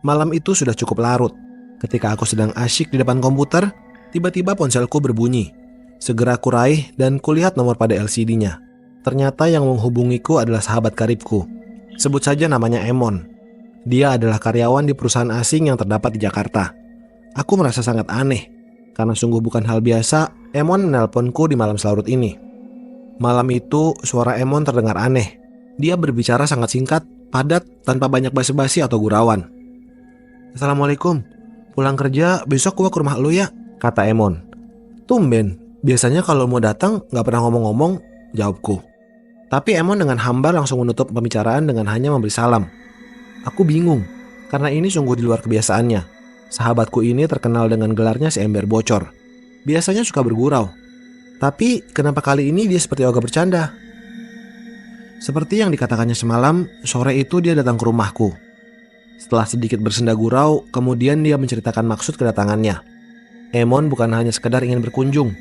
Malam itu sudah cukup larut. Ketika aku sedang asyik di depan komputer, tiba-tiba ponselku berbunyi. Segera aku raih dan kulihat nomor pada LCD-nya. Ternyata yang menghubungiku adalah sahabat karibku. Sebut saja namanya Emon. Dia adalah karyawan di perusahaan asing yang terdapat di Jakarta. Aku merasa sangat aneh, karena sungguh bukan hal biasa Emon menelponku di malam selarut ini. Malam itu suara Emon terdengar aneh. Dia berbicara sangat singkat, padat, tanpa banyak basa-basi atau gurauan. "Assalamualaikum, pulang kerja besok gua ke rumah lu ya," kata Emon. "Tumben, biasanya kalau mau datang gak pernah ngomong-ngomong," jawabku. Tapi Emon dengan hambar langsung menutup pembicaraan dengan hanya memberi salam. Aku bingung, karena ini sungguh di luar kebiasaannya. Sahabatku ini terkenal dengan gelarnya si ember bocor. Biasanya suka bergurau. Tapi kenapa kali ini dia seperti ogah bercanda? Seperti yang dikatakannya semalam, sore itu dia datang ke rumahku. Setelah sedikit bersenda gurau, kemudian dia menceritakan maksud kedatangannya. Emon bukan hanya sekedar ingin berkunjung.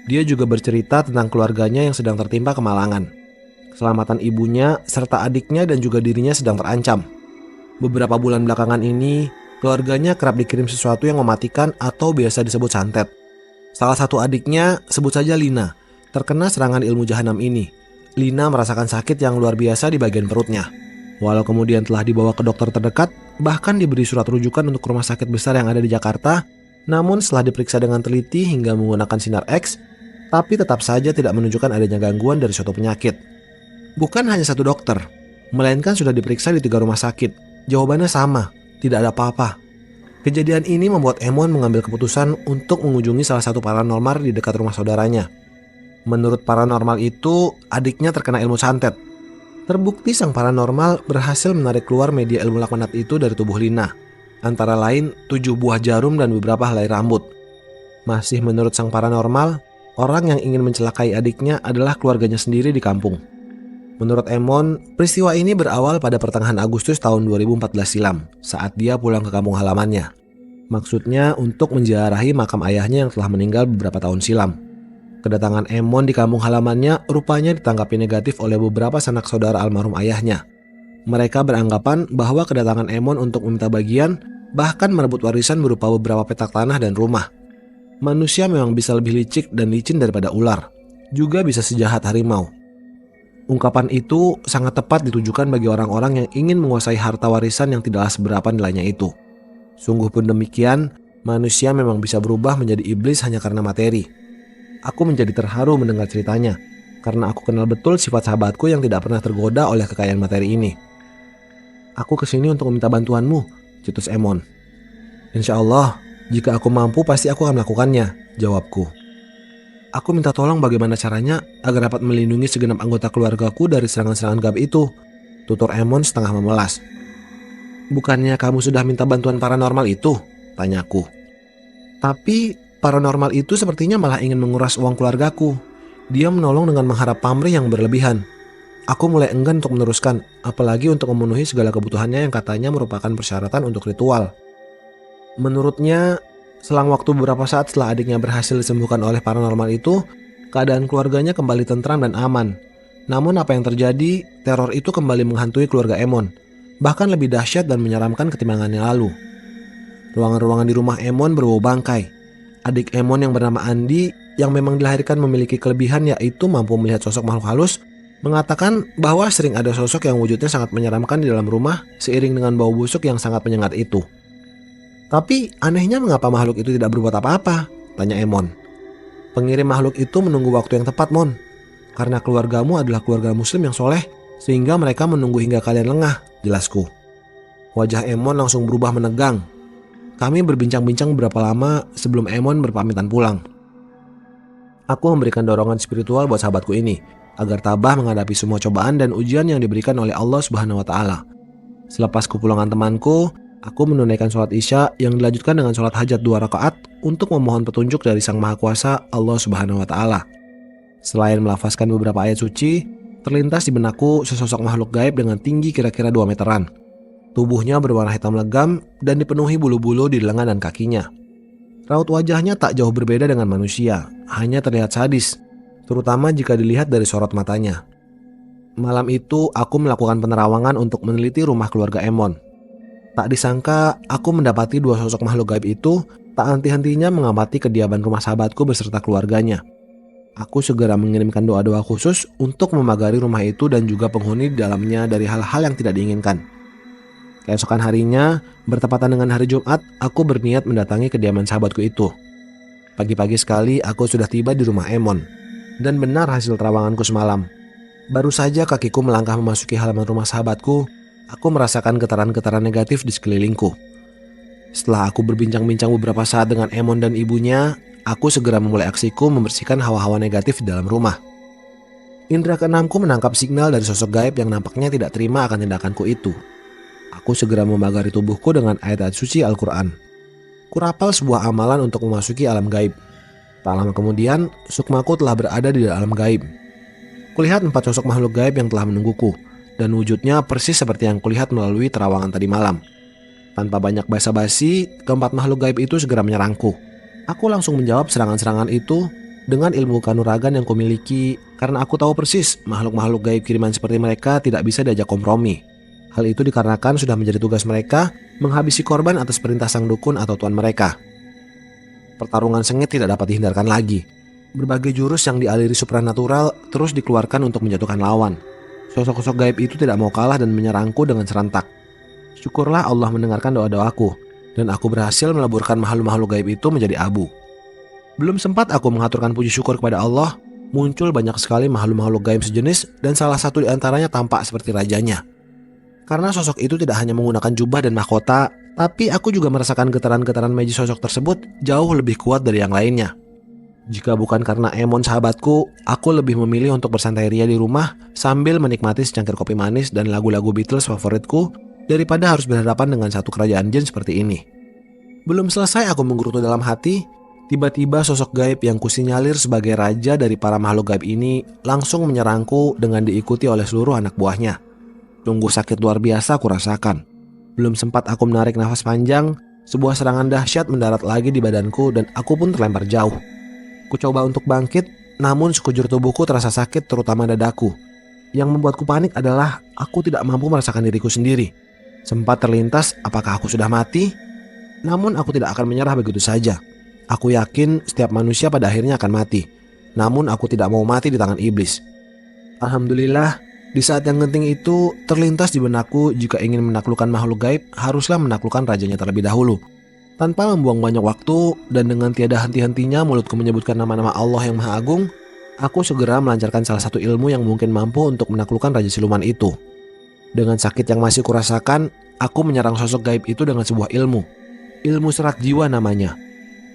Dia juga bercerita tentang keluarganya yang sedang tertimpa kemalangan. Keselamatan ibunya, serta adiknya dan juga dirinya sedang terancam. Beberapa bulan belakangan ini, keluarganya kerap dikirim sesuatu yang mematikan atau biasa disebut santet. Salah satu adiknya, sebut saja Lina, terkena serangan ilmu jahanam ini. Lina merasakan sakit yang luar biasa di bagian perutnya. Walau kemudian telah dibawa ke dokter terdekat, bahkan diberi surat rujukan untuk rumah sakit besar yang ada di Jakarta, namun setelah diperiksa dengan teliti hingga menggunakan sinar X, tapi tetap saja tidak menunjukkan adanya gangguan dari suatu penyakit. Bukan hanya satu dokter, melainkan sudah diperiksa di 3 rumah sakit. Jawabannya sama, tidak ada apa-apa. Kejadian ini membuat Emon mengambil keputusan untuk mengunjungi salah satu paranormal di dekat rumah saudaranya. Menurut paranormal itu, adiknya terkena ilmu santet. Terbukti sang paranormal berhasil menarik keluar media ilmu laknat itu dari tubuh Lina. Antara lain 7 buah jarum dan beberapa helai rambut. Masih menurut sang paranormal, orang yang ingin mencelakai adiknya adalah keluarganya sendiri di kampung. Menurut Emon, peristiwa ini berawal pada pertengahan Agustus tahun 2014 silam, saat dia pulang ke kampung halamannya. Maksudnya untuk menziarahi makam ayahnya yang telah meninggal beberapa tahun silam. Kedatangan Emon di kampung halamannya rupanya ditanggapi negatif oleh beberapa sanak saudara almarhum ayahnya. Mereka beranggapan bahwa kedatangan Emon untuk meminta bagian, bahkan merebut warisan berupa beberapa petak tanah dan rumah. Manusia memang bisa lebih licik dan licin daripada ular, juga bisa sejahat harimau. Ungkapan itu sangat tepat ditujukan bagi orang-orang yang ingin menguasai harta warisan yang tidaklah seberapa nilainya itu. Sungguh pun demikian, manusia memang bisa berubah menjadi iblis hanya karena materi. Aku menjadi terharu mendengar ceritanya, karena aku kenal betul sifat sahabatku yang tidak pernah tergoda oleh kekayaan materi ini. "Aku kesini untuk meminta bantuanmu," cetus Emon. "Insya Allah, jika aku mampu pasti aku akan melakukannya," jawabku. "Aku minta tolong bagaimana caranya agar dapat melindungi segenap anggota keluargaku dari serangan-serangan gaib itu," tutur Emon setengah memelas. "Bukannya kamu sudah minta bantuan paranormal itu?" tanyaku. "Tapi paranormal itu sepertinya malah ingin menguras uang keluargaku. Dia menolong dengan mengharap pamrih yang berlebihan. Aku mulai enggan untuk meneruskan, apalagi untuk memenuhi segala kebutuhannya yang katanya merupakan persyaratan untuk ritual. Menurutnya, selang waktu beberapa saat setelah adiknya berhasil disembuhkan oleh paranormal itu, keadaan keluarganya kembali tentram dan aman. Namun apa yang terjadi, teror itu kembali menghantui keluarga Emon, bahkan lebih dahsyat dan menyeramkan ketimbang yang lalu. Ruangan-ruangan di rumah Emon berbau bangkai. Adik Emon yang bernama Andi, yang memang dilahirkan memiliki kelebihan yaitu mampu melihat sosok makhluk halus, mengatakan bahwa sering ada sosok yang wujudnya sangat menyeramkan di dalam rumah seiring dengan bau busuk yang sangat menyengat itu. "Tapi anehnya mengapa makhluk itu tidak berbuat apa-apa?" tanya Emon. "Pengirim makhluk itu menunggu waktu yang tepat, Mon. Karena keluargamu adalah keluarga muslim yang soleh, sehingga mereka menunggu hingga kalian lengah," jelasku. Wajah Emon langsung berubah menegang. Kami berbincang-bincang beberapa lama sebelum Emon berpamitan pulang. Aku memberikan dorongan spiritual buat sahabatku ini, agar tabah menghadapi semua cobaan dan ujian yang diberikan oleh Allah Subhanahu wa Ta'ala. Selepas kepulangan temanku, aku menunaikan sholat Isya yang dilanjutkan dengan sholat hajat 2 rakaat untuk memohon petunjuk dari Sang Maha Kuasa Allah Subhanahu wa Ta'ala. Selain melafazkan beberapa ayat suci, terlintas di benakku sesosok makhluk gaib dengan tinggi kira-kira 2 meteran. Tubuhnya berwarna hitam legam dan dipenuhi bulu-bulu di lengan dan kakinya. Raut wajahnya tak jauh berbeda dengan manusia, hanya terlihat sadis, terutama jika dilihat dari sorot matanya. Malam itu aku melakukan penerawangan untuk meneliti rumah keluarga Emon. Tak disangka, aku mendapati dua sosok makhluk gaib itu tak henti-hentinya mengamati kediaman rumah sahabatku beserta keluarganya. Aku segera mengirimkan doa-doa khusus untuk memagari rumah itu dan juga penghuni di dalamnya dari hal-hal yang tidak diinginkan. Keesokan harinya, bertepatan dengan hari Jumat, aku berniat mendatangi kediaman sahabatku itu. Pagi-pagi sekali aku sudah tiba di rumah Emon. Dan benar hasil terawanganku semalam. Baru saja kakiku melangkah memasuki halaman rumah sahabatku, aku merasakan getaran-getaran negatif di sekelilingku. Setelah aku berbincang-bincang beberapa saat dengan Emon dan ibunya, aku segera memulai aksiku membersihkan hawa-hawa negatif di dalam rumah. Indra keenamku menangkap signal dari sosok gaib yang nampaknya tidak terima akan tindakanku itu. Aku segera membagari tubuhku dengan ayat-ayat suci Al-Quran. Kurapal sebuah amalan untuk memasuki alam gaib. Tak lama kemudian, sukmaku telah berada di dalam gaib. Kulihat 4 sosok makhluk gaib yang telah menungguku, dan wujudnya persis seperti yang kulihat melalui terawangan tadi malam. Tanpa banyak basa-basi, keempat makhluk gaib itu segera menyerangku. Aku langsung menjawab serangan-serangan itu dengan ilmu kanuragan yang kumiliki, karena aku tahu persis makhluk-makhluk gaib kiriman seperti mereka tidak bisa diajak kompromi. Hal itu dikarenakan sudah menjadi tugas mereka menghabisi korban atas perintah sang dukun atau tuan mereka. Pertarungan sengit tidak dapat dihindarkan lagi. Berbagai jurus yang dialiri supranatural terus dikeluarkan untuk menjatuhkan lawan. Sosok-sosok gaib itu tidak mau kalah dan menyerangku dengan serentak. Syukurlah Allah mendengarkan doa-doaku, dan aku berhasil meleburkan makhluk-makhluk gaib itu menjadi abu. Belum sempat aku mengaturkan puji syukur kepada Allah, muncul banyak sekali makhluk-makhluk gaib sejenis dan salah satu di antaranya tampak seperti rajanya. Karena sosok itu tidak hanya menggunakan jubah dan mahkota, tapi aku juga merasakan getaran-getaran magis sosok tersebut jauh lebih kuat dari yang lainnya. Jika bukan karena Emon sahabatku, aku lebih memilih untuk bersantai ria di rumah sambil menikmati secangkir kopi manis dan lagu-lagu Beatles favoritku daripada harus berhadapan dengan satu kerajaan jin seperti ini. Belum selesai aku menggerutu dalam hati, tiba-tiba sosok gaib yang kusinyalir sebagai raja dari para makhluk gaib ini langsung menyerangku dengan diikuti oleh seluruh anak buahnya. Sungguh sakit luar biasa aku rasakan. Belum sempat aku menarik nafas panjang, sebuah serangan dahsyat mendarat lagi di badanku dan aku pun terlempar jauh. Ku coba untuk bangkit, namun sekujur tubuhku terasa sakit terutama dadaku. Yang membuatku panik adalah aku tidak mampu merasakan diriku sendiri. Sempat terlintas apakah aku sudah mati? Namun aku tidak akan menyerah begitu saja. Aku yakin setiap manusia pada akhirnya akan mati. Namun aku tidak mau mati di tangan iblis. Alhamdulillah, di saat yang genting itu terlintas di benakku jika ingin menaklukkan makhluk gaib haruslah menaklukkan rajanya terlebih dahulu. Tanpa membuang banyak waktu dan dengan tiada henti-hentinya mulutku menyebutkan nama-nama Allah yang Maha Agung, aku segera melancarkan salah satu ilmu yang mungkin mampu untuk menaklukkan raja siluman itu. Dengan sakit yang masih kurasakan, aku menyerang sosok gaib itu dengan sebuah ilmu. Ilmu serat jiwa namanya.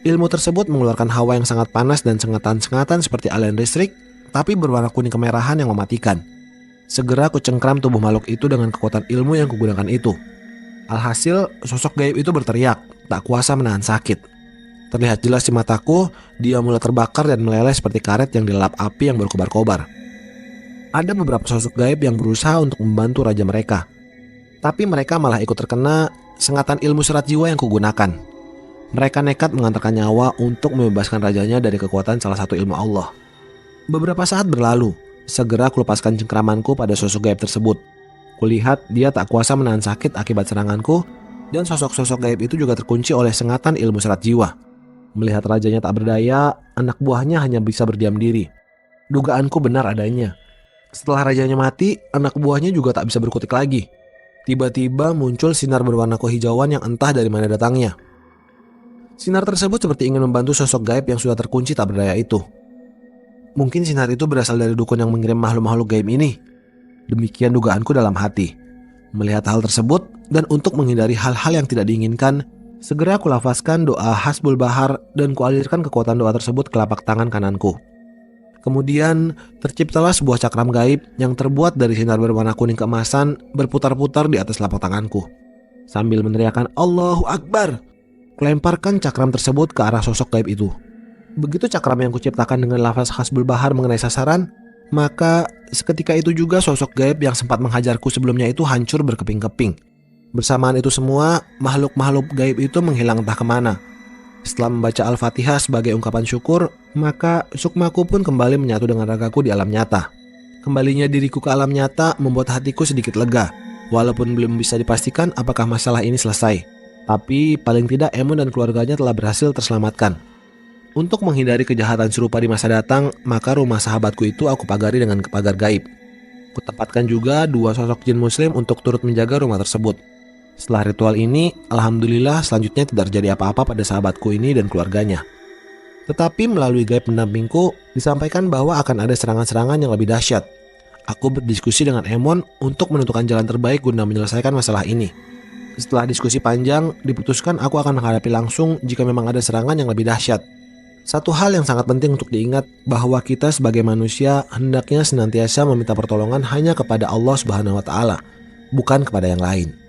Ilmu tersebut mengeluarkan hawa yang sangat panas dan sengatan-sengatan seperti aliran listrik, tapi berwarna kuning kemerahan yang mematikan. Segera aku cengkram tubuh makhluk itu dengan kekuatan ilmu yang kugunakan itu. Alhasil, sosok gaib itu berteriak, tak kuasa menahan sakit. Terlihat jelas di mataku, dia mulai terbakar dan meleleh seperti karet yang dilap api yang berkobar-kobar. Ada beberapa sosok gaib yang berusaha untuk membantu raja mereka. Tapi mereka malah ikut terkena sengatan ilmu serat jiwa yang kugunakan. Mereka nekat mengantarkan nyawa untuk membebaskan rajanya dari kekuatan salah satu ilmu Allah. Beberapa saat berlalu. Segera kulepaskan cengkramanku pada sosok gaib tersebut. Kulihat dia tak kuasa menahan sakit akibat seranganku, dan sosok-sosok gaib itu juga terkunci oleh sengatan ilmu serat jiwa. Melihat rajanya tak berdaya, anak buahnya hanya bisa berdiam diri. Dugaanku benar adanya. Setelah rajanya mati, anak buahnya juga tak bisa berkutik lagi. Tiba-tiba muncul sinar berwarna kehijauan yang entah dari mana datangnya. Sinar tersebut seperti ingin membantu sosok gaib yang sudah terkunci tak berdaya itu. Mungkin sinar itu berasal dari dukun yang mengirim makhluk-makhluk gaib ini. Demikian dugaanku dalam hati. Melihat hal tersebut dan untuk menghindari hal-hal yang tidak diinginkan, segera aku lafazkan doa Hasbul Bahar dan kualirkan kekuatan doa tersebut ke telapak tangan kananku. Kemudian terciptalah sebuah cakram gaib yang terbuat dari sinar berwarna kuning keemasan berputar-putar di atas telapak tanganku. Sambil meneriakkan Allahu Akbar, kulemparkan cakram tersebut ke arah sosok gaib itu. Begitu cakram yang kuciptakan dengan lafaz Hasbul Bahar mengenai sasaran, maka seketika itu juga sosok gaib yang sempat menghajarku sebelumnya itu hancur berkeping-keping. Bersamaan itu semua, makhluk-makhluk gaib itu menghilang entah kemana. Setelah membaca Al-Fatihah sebagai ungkapan syukur, maka sukmaku pun kembali menyatu dengan ragaku di alam nyata. Kembalinya diriku ke alam nyata membuat hatiku sedikit lega. Walaupun belum bisa dipastikan apakah masalah ini selesai, tapi paling tidak Emon dan keluarganya telah berhasil terselamatkan. Untuk menghindari kejahatan serupa di masa datang, maka rumah sahabatku itu aku pagari dengan pagar gaib. Kutempatkan juga 2 sosok jin muslim untuk turut menjaga rumah tersebut. Setelah ritual ini, alhamdulillah selanjutnya tidak terjadi apa-apa pada sahabatku ini dan keluarganya. Tetapi melalui gaib pendampingku, disampaikan bahwa akan ada serangan-serangan yang lebih dahsyat. Aku berdiskusi dengan Emon untuk menentukan jalan terbaik guna menyelesaikan masalah ini. Setelah diskusi panjang, diputuskan aku akan menghadapi langsung jika memang ada serangan yang lebih dahsyat. Satu hal yang sangat penting untuk diingat bahwa kita sebagai manusia hendaknya senantiasa meminta pertolongan hanya kepada Allah Subhanahu wa Ta'ala, bukan kepada yang lain.